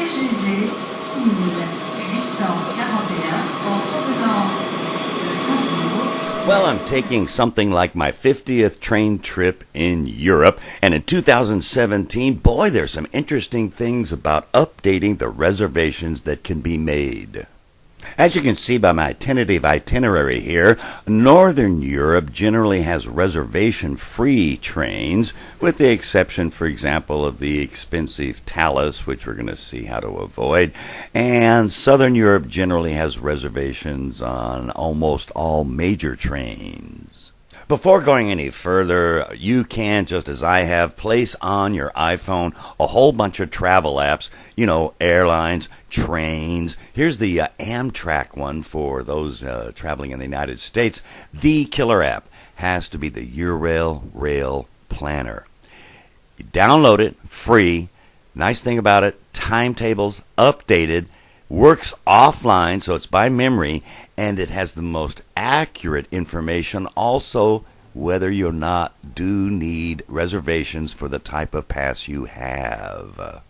TGV 6841 en provenance de Strasbourg. Well, I'm taking something like my 50th train trip in Europe, and in 2017, boy, there's some interesting things about updating the reservations that can be made. As you can see by my tentative itinerary here, Northern Europe generally has reservation-free trains, with the exception, for example, of the expensive Thalys, which we're going to see how to avoid, and Southern Europe generally has reservations on almost all major trains. Before going any further, you can, just as I have, place on your iPhone a whole bunch of travel apps, airlines, trains. Here's the Amtrak one for those traveling in the United States. The killer app has to be the Eurail Rail Planner. You download it, free. Nice thing about it, timetables updated, works offline, so it's by memory, and it has the most accurate information also whether you do need reservations for the type of pass you have.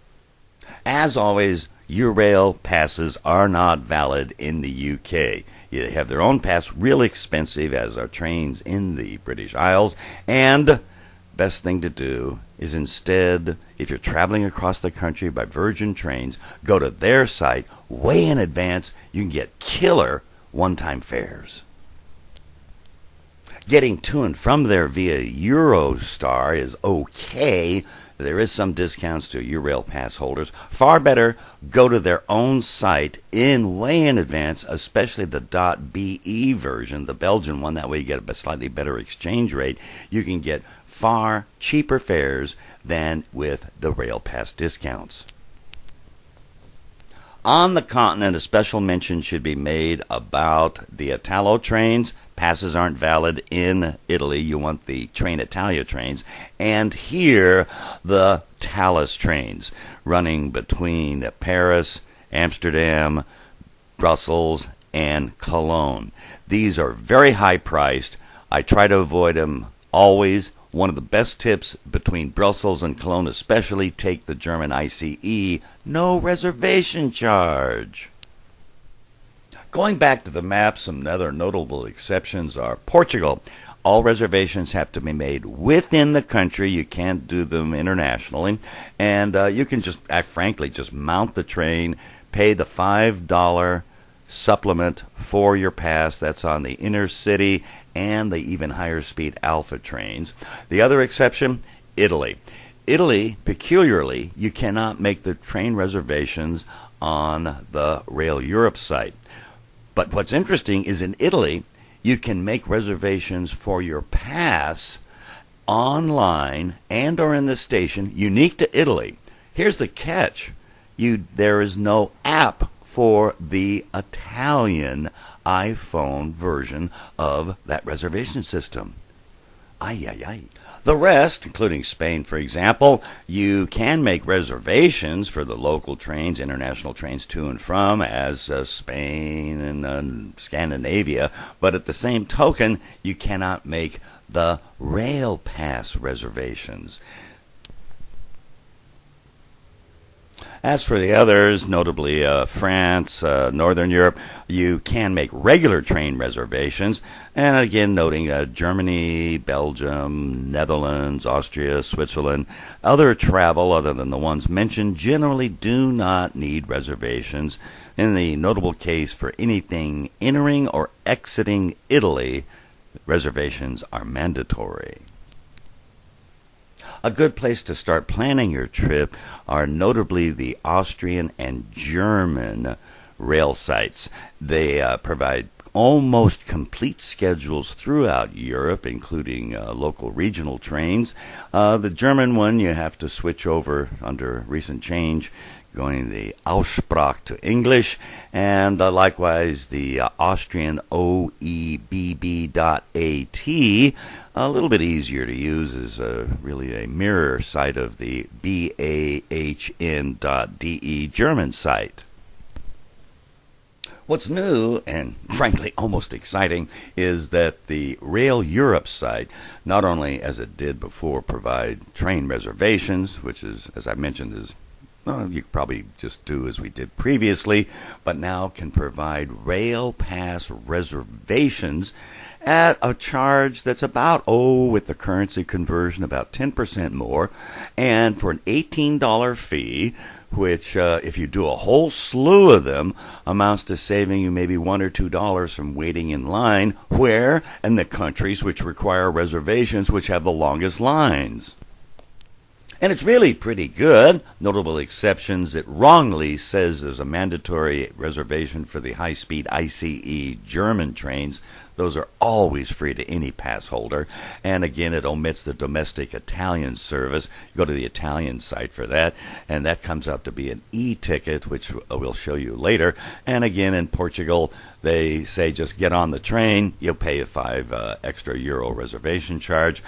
As always, Eurail passes are not valid in the UK. They have their own pass, real expensive, as are trains in the British Isles, and best thing to do is instead, if you're traveling across the country by Virgin trains, go to their site way in advance. You can get killer one-time fares. Getting to and from there via Eurostar is okay. There is some discounts to Eurail pass holders. Far better, go to their own site way in advance, especially the .be version, the Belgian one. That way you get a slightly better exchange rate. You can get far cheaper fares than with the rail pass discounts. On the continent, a special mention should be made about the Italo trains. Passes aren't valid in Italy. You want the Trenitalia trains. And here, the Thalys trains, running between Paris, Amsterdam, Brussels, and Cologne. These are very high priced. I try to avoid them always. One of the best tips between Brussels and Cologne especially, take the German ICE, no reservation charge. Going back to the map, some other notable exceptions are Portugal. All reservations have to be made within the country. You can't do them internationally. And you can just mount the train, pay the $5 supplement for your pass. That's on the inner city and the even higher speed alpha trains. The other exception, Italy. Italy, peculiarly, you cannot make the train reservations on the Rail Europe site. But what's interesting is in Italy, you can make reservations for your pass online and or in the station, unique to Italy. Here's the catch. There is no app for the Italian iPhone version of that reservation system. The rest, including Spain, for example, you can make reservations for the local trains, international trains to and from, as Spain and Scandinavia, but at the same token, you cannot make the rail pass reservations. As for the others, notably France, Northern Europe, you can make regular train reservations. And again, noting Germany, Belgium, Netherlands, Austria, Switzerland. Other travel, other than the ones mentioned, generally do not need reservations. In the notable case for anything entering or exiting Italy, reservations are mandatory. A good place to start planning your trip are notably the Austrian and German rail sites. They provide almost complete schedules throughout Europe, including local regional trains. The German one, you have to switch over under recent change, going the Aussprache to English, and likewise the Austrian OEBB.AT, a little bit easier to use, is really a mirror site of the BAHN.DE German site. What's new, and frankly almost exciting, is that the Rail Europe site, not only as it did before provide train reservations, which is, as I mentioned, is well, you could probably just do as we did previously, but now can provide rail pass reservations at a charge that's about, with the currency conversion, about 10% more, and for an $18 fee, which, if you do a whole slew of them, amounts to saving you maybe $1 or $2 from waiting in line, where? In the countries which require reservations, which have the longest lines. And it's really pretty good. Notable exceptions, it wrongly says there's a mandatory reservation for the high-speed ICE German trains. Those are always free to any pass holder. And again, it omits the domestic Italian service. You go to the Italian site for that, and that comes out to be an e-ticket, which we'll show you later. And again, in Portugal, they say just get on the train. You'll pay a €5 extra reservation charge.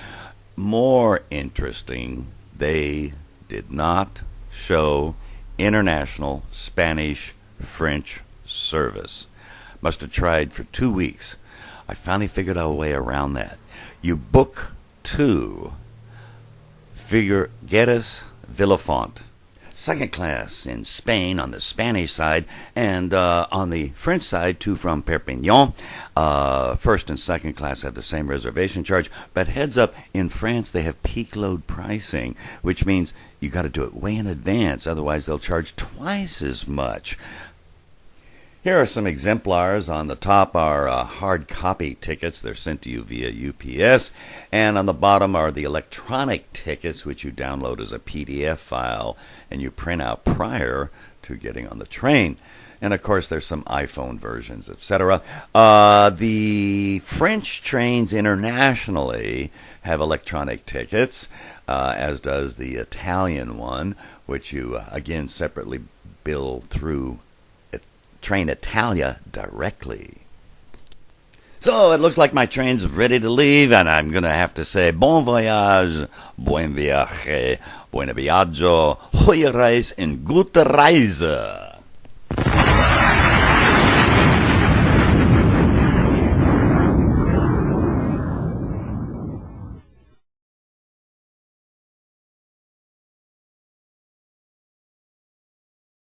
More interesting, they did not show international Spanish-French service. Must have tried for 2 weeks. I finally figured out a way around that. You book to Figueres Villafont, second class in Spain on the Spanish side, and on the French side, two from Perpignan. First and second class have the same reservation charge, but heads up, in France they have peak load pricing, which means you got to do it way in advance, otherwise they'll charge twice as much. Here are some exemplars. On the top are hard copy tickets. They're sent to you via UPS. And on the bottom are the electronic tickets, which you download as a PDF file and you print out prior to getting on the train. And, of course, there's some iPhone versions, etc. The French trains internationally have electronic tickets, as does the Italian one, which you, again, separately bill through Train Italia directly. So it looks like my train's ready to leave, and I'm going to have to say bon voyage, buen viaje, buena viaggio, goeie reis en gute Reise.